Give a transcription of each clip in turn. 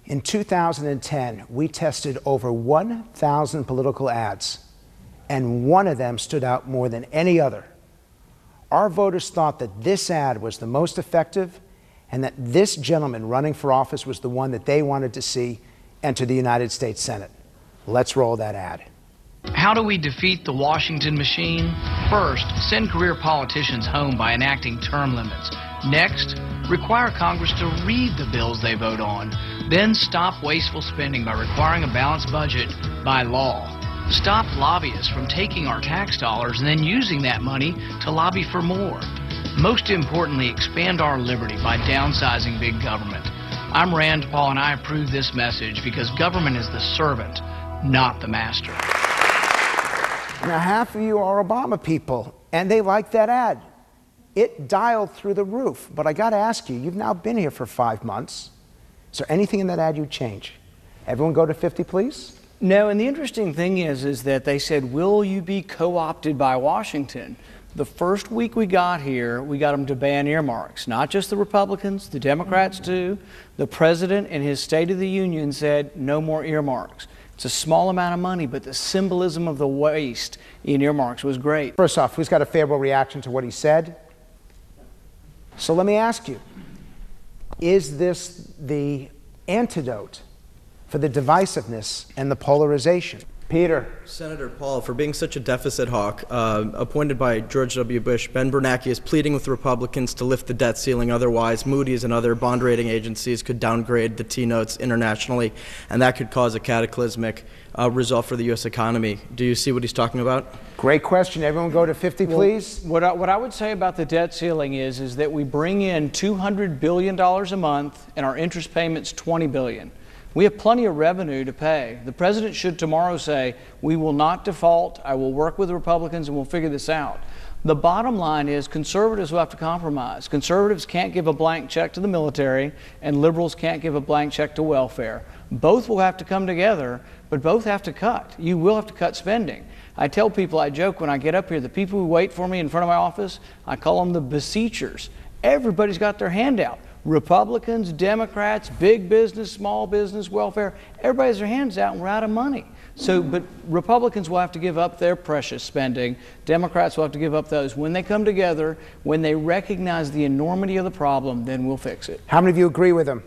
In 2010, we tested over 1,000 political ads, and one of them stood out more than any other. Our voters thought that this ad was the most effective and that this gentleman running for office was the one that they wanted to see enter the United States Senate. Let's roll that ad. How do we defeat the Washington machine? First, send career politicians home by enacting term limits. Next, require Congress to read the bills they vote on. Then stop wasteful spending by requiring a balanced budget by law. Stop lobbyists from taking our tax dollars and then using that money to lobby for more. Most importantly, expand our liberty by downsizing big government. I'm Rand Paul, and I approve this message because government is the servant, not the master. Now, half of you are Obama people, and they like that ad. It dialed through the roof. But I got to ask you, you've now been here for 5 months. Is there anything in that ad you'd change? Everyone go to 50, please? No, and the interesting thing is that they said, will you be co-opted by Washington? The first week we got here, we got them to ban earmarks. Not just the Republicans, the Democrats too. The president in his State of the Union said, no more earmarks. It's a small amount of money, but the symbolism of the waste in earmarks was great. First off, who's got a favorable reaction to what he said? So let me ask you, is this the antidote for the divisiveness and the polarization? Peter. Senator Paul, for being such a deficit hawk, appointed by George W. Bush, Ben Bernanke is pleading with Republicans to lift the debt ceiling. Otherwise, Moody's and other bond rating agencies could downgrade the T-notes internationally, and that could cause a cataclysmic result for the U.S. economy. Do you see what he's talking about? Great question. Everyone go to 50, please. Well, what I would say about the debt ceiling is that we bring in $200 billion a month, and our interest payment's $20 billion. We have plenty of revenue to pay. The president should tomorrow say, we will not default, I will work with the Republicans, and we'll figure this out. The bottom line is conservatives will have to compromise. Conservatives can't give a blank check to the military, and liberals can't give a blank check to welfare. Both will have to come together, but both have to cut. You will have to cut spending. I tell people, I joke when I get up here, the people who wait for me in front of my office, I call them the beseechers. Everybody's got their hand out. Republicans, Democrats, big business, small business, welfare, everybody has their hands out and we're out of money. So, but Republicans will have to give up their precious spending. Democrats will have to give up those. When they come together, when they recognize the enormity of the problem, then we'll fix it. How many of you agree with him?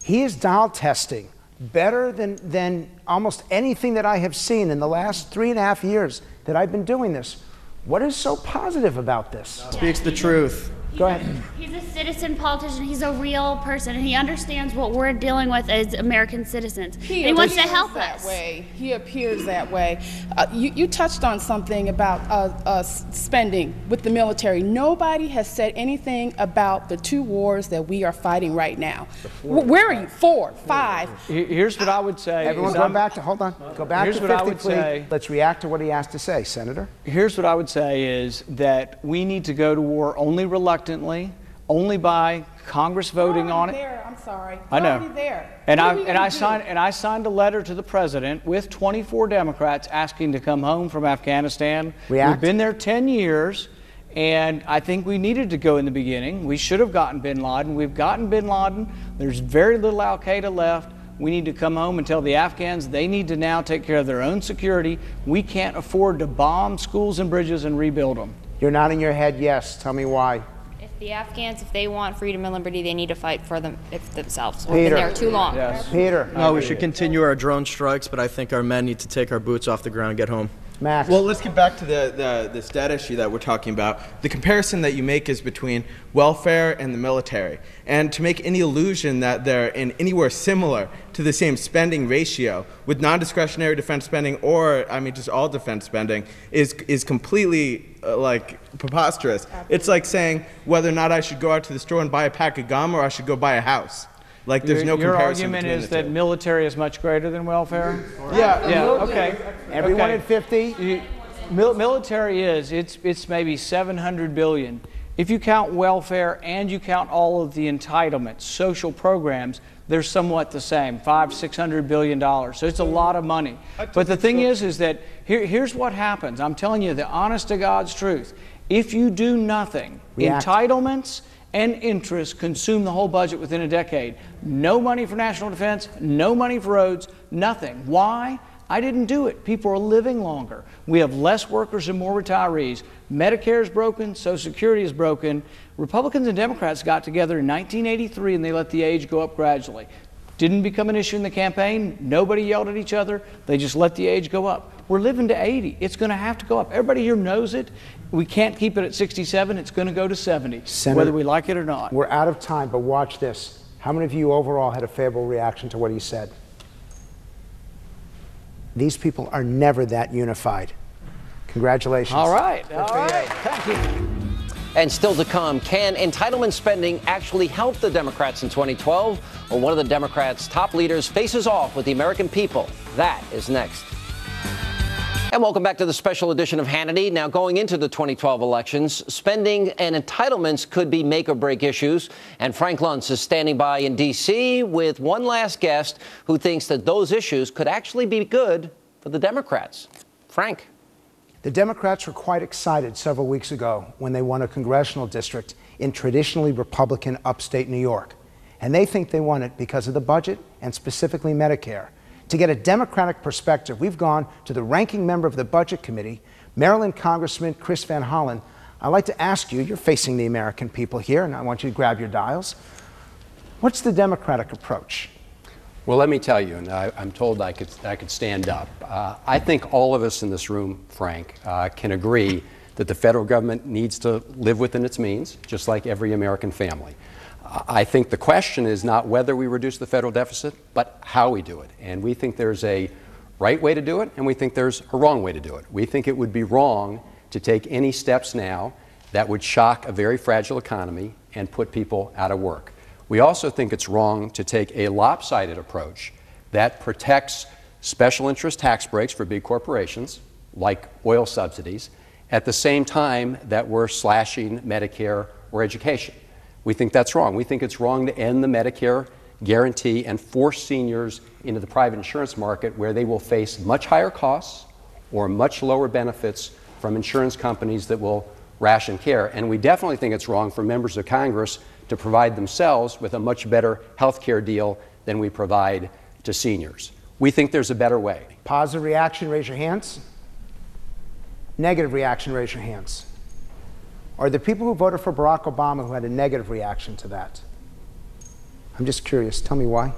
He is dial testing better than almost anything that I have seen in the last 3.5 years that I've been doing this. What is so positive about this? Speaks the truth. Go ahead. He's a citizen politician. He's a real person, and he understands what we're dealing with as American citizens. He wants to help us. He appears that way. You touched on something about spending with the military. Nobody has said anything about the 2 wars that we are fighting right now. Where are you? 4, 5. Here's what I would say. Everyone go back to, hold on. Go back to 50, please. Say, let's react to what he has to say, Senator. Here's what I would say is that we need to go to war only reluctantly, only by Congress voting on it. I'm sorry. I know. Already there. And I signed a letter to the president with 24 Democrats asking to come home from Afghanistan. React. We've been there 10 years, and I think we needed to go in the beginning. We should have gotten bin Laden. We've gotten bin Laden. There's very little Al-Qaeda left. We need to come home and tell the Afghans they need to now take care of their own security. We can't afford to bomb schools and bridges and rebuild them. You're nodding your head yes. Tell me why. The Afghans, if they want freedom and liberty, they need to fight for them themselves. Peter. We've been there too long. Yes. Peter. No, we should continue our drone strikes, but I think our men need to take our boots off the ground and get home. Max. Well, let's get back to this debt issue that we're talking about. The comparison that you make is between welfare and the military. And to make any illusion that they're in anywhere similar to the same spending ratio with non-discretionary defense spending or, I mean, just all defense spending is completely preposterous. Absolutely. It's like saying whether or not I should go out to the store and buy a pack of gum or I should go buy a house. Like there's no comparison. Your argument is that military is much greater than welfare? Yeah. Okay. Everyone at 50? Military it's maybe $700 billion. If you count welfare and you count all of the entitlements, social programs, they're somewhat the same, $500–600 billion. So it's a lot of money. But the thing is that here's what happens. I'm telling you the honest to God's truth. If you do nothing, entitlements and interest consume the whole budget within a decade. No money for national defense, no money for roads, nothing. Why? I didn't do it. People are living longer. We have less workers and more retirees. Medicare is broken, Social Security is broken. Republicans and Democrats got together in 1983 and they let the age go up gradually. Didn't become an issue in the campaign. Nobody yelled at each other. They just let the age go up. We're living to 80. It's going to have to go up. Everybody here knows it. We can't keep it at 67. It's going to go to 70, Senator, whether we like it or not. We're out of time, but watch this. How many of you overall had a favorable reaction to what he said? These people are never that unified. Congratulations. All right. Thank you. And still to come, can entitlement spending actually help the Democrats in 2012? Or one of the Democrats' top leaders faces off with the American people? That is next. And welcome back to the special edition of Hannity. Now, going into the 2012 elections, spending and entitlements could be make or break issues. And Frank Luntz is standing by in D.C. with one last guest who thinks that those issues could actually be good for the Democrats. Frank. The Democrats were quite excited several weeks ago when they won a congressional district in traditionally Republican upstate New York. And they think they won it because of the budget and specifically Medicare. To get a Democratic perspective, we've gone to the ranking member of the Budget Committee, Maryland Congressman Chris Van Hollen. I'd like to ask you, you're facing the American people here, and I want you to grab your dials. What's the Democratic approach? Well, let me tell you, and I'm told I could stand up. I think all of us in this room, Frank, can agree that the federal government needs to live within its means, just like every American family. I think the question is not whether we reduce the federal deficit, but how we do it. And we think there's a right way to do it, and we think there's a wrong way to do it. We think it would be wrong to take any steps now that would shock a very fragile economy and put people out of work. We also think it's wrong to take a lopsided approach that protects special interest tax breaks for big corporations, like oil subsidies, at the same time that we're slashing Medicare or education. We think that's wrong. We think it's wrong to end the Medicare guarantee and force seniors into the private insurance market where they will face much higher costs or much lower benefits from insurance companies that will ration care. And we definitely think it's wrong for members of Congress to provide themselves with a much better health care deal than we provide to seniors. We think there's a better way. Positive reaction, raise your hands. Negative reaction, raise your hands. Are the people who voted for Barack Obama who had a negative reaction to that? I'm just curious. Tell me why.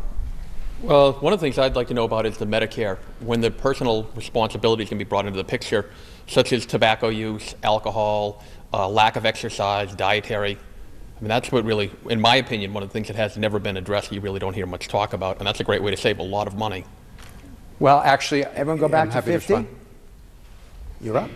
Well, one of the things I'd like to know about is the Medicare, when the personal responsibilities can be brought into the picture, such as tobacco use, alcohol, lack of exercise, dietary. I mean, that's what really, in my opinion, one of the things that has never been addressed, you really don't hear much talk about, and that's a great way to save a lot of money. Well, actually, everyone go back to 50. You're up.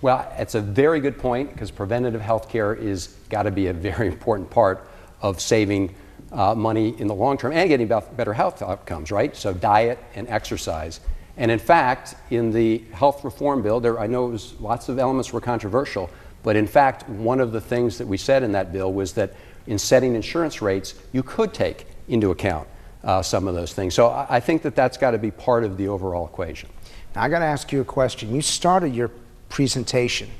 Well, it's a very good point because preventative health care is got to be a very important part of saving money in the long term and getting better health outcomes, right? So diet and exercise. And in fact, in the health reform bill, I know lots of elements were controversial, but in fact, one of the things that we said in that bill was that in setting insurance rates, you could take into account some of those things. So I think that that's got to be part of the overall equation. Now, I got to ask you a question. You started your presentation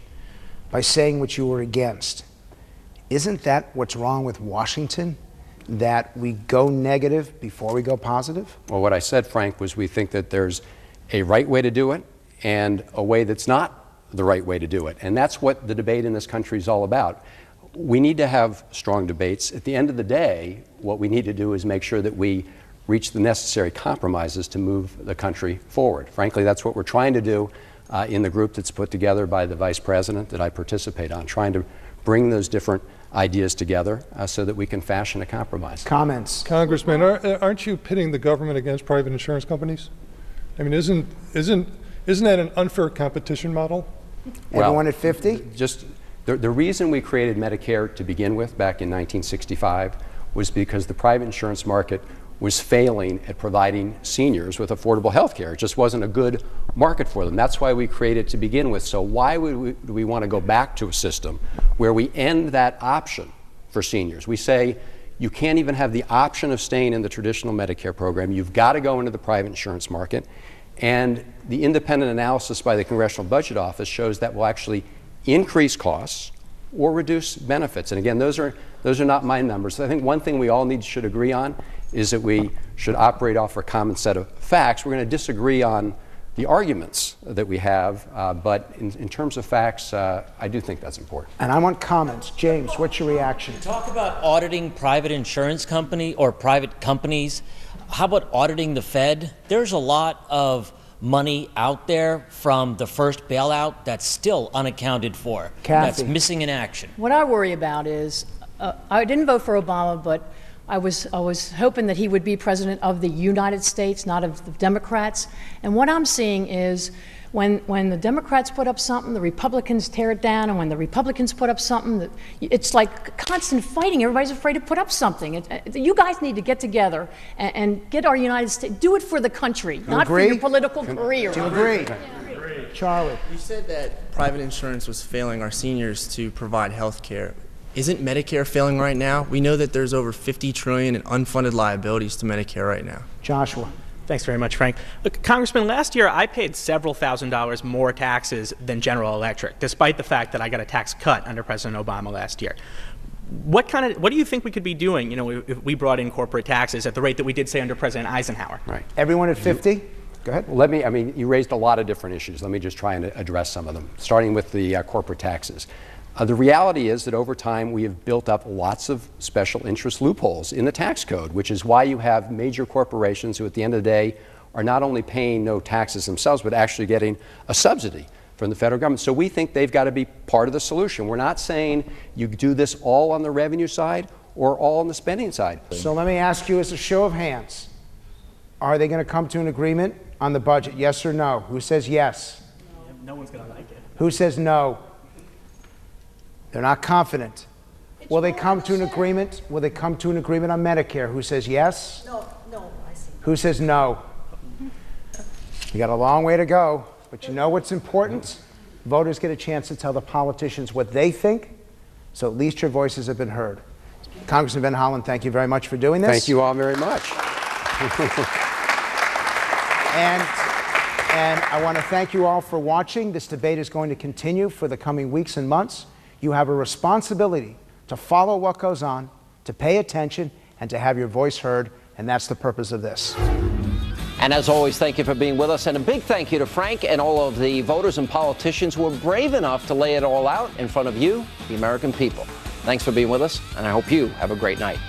by saying what you were against. Isn't that what's wrong with Washington? That we go negative before we go positive? Well, what I said, Frank, was we think that there's a right way to do it and a way that's not the right way to do it. And that's what the debate in this country is all about. We need to have strong debates. At the end of the day, what we need to do is make sure that we reach the necessary compromises to move the country forward. Frankly, that's what we're trying to do in the group that's put together by the Vice President that I participate on, trying to bring those different ideas together so that we can fashion a compromise. Comments? Congressman, aren't you pitting the government against private insurance companies? I mean, isn't that an unfair competition model? Everyone at 50? Just the reason we created Medicare to begin with back in 1965 was because the private insurance market was failing at providing seniors with affordable health care. It just wasn't a good market for them. That's why we created it to begin with. So why do we want to go back to a system where we end that option for seniors? We say you can't even have the option of staying in the traditional Medicare program. You've got to go into the private insurance market. And the independent analysis by the Congressional Budget Office shows that will actually increase costs or reduce benefits. And again, those are not my numbers. I think one thing we all should agree on is that we should operate off a common set of facts. We're going to disagree on the arguments that we have, but in terms of facts, I do think that's important. And I want comments. James, what's your reaction? Talk about auditing private insurance company or private companies. How about auditing the Fed? There's a lot of money out there from the first bailout that's still unaccounted for. Kathy. That's missing in action. What I worry about is, I didn't vote for Obama, but I was hoping that he would be president of the United States, not of the Democrats. And what I'm seeing is when the Democrats put up something, the Republicans tear it down, and when the Republicans put up something, it's like constant fighting. Everybody's afraid to put up something. You guys need to get together and get our United States, do it for the country, not for your political career. Do you agree? Charlie. You said that private insurance was failing our seniors to provide health care. Isn't Medicare failing right now? We know that there's over $50 trillion in unfunded liabilities to Medicare right now. Joshua. Thanks very much, Frank. Look, Congressman, last year I paid several $1,000s more taxes than General Electric, despite the fact that I got a tax cut under President Obama last year. What do you think we could be doing, if we brought in corporate taxes at the rate that we did, say, under President Eisenhower? Right. Everyone at 50? Go ahead. Well, you raised a lot of different issues. Let me just try and address some of them, starting with the corporate taxes. The reality is that over time we have built up lots of special interest loopholes in the tax code, which is why you have major corporations who at the end of the day are not only paying no taxes themselves, but actually getting a subsidy from the federal government. So we think they've got to be part of the solution. We're not saying you do this all on the revenue side or all on the spending side. So let me ask you as a show of hands, are they going to come to an agreement on the budget, yes or no? Who says yes? No one's going to like it. Who says no? They're not confident. Will they come to an agreement? Will they come to an agreement on Medicare? Who says yes? No, I see. Who says no? You got a long way to go, but you know what's important? Voters get a chance to tell the politicians what they think, so at least your voices have been heard. Congressman Ben Holland, thank you very much for doing this. Thank you all very much. And I want to thank you all for watching. This debate is going to continue for the coming weeks and months. You have a responsibility to follow what goes on, to pay attention, and to have your voice heard, and that's the purpose of this. And as always, thank you for being with us, and a big thank you to Frank and all of the voters and politicians who were brave enough to lay it all out in front of you, the American people. Thanks for being with us, and I hope you have a great night.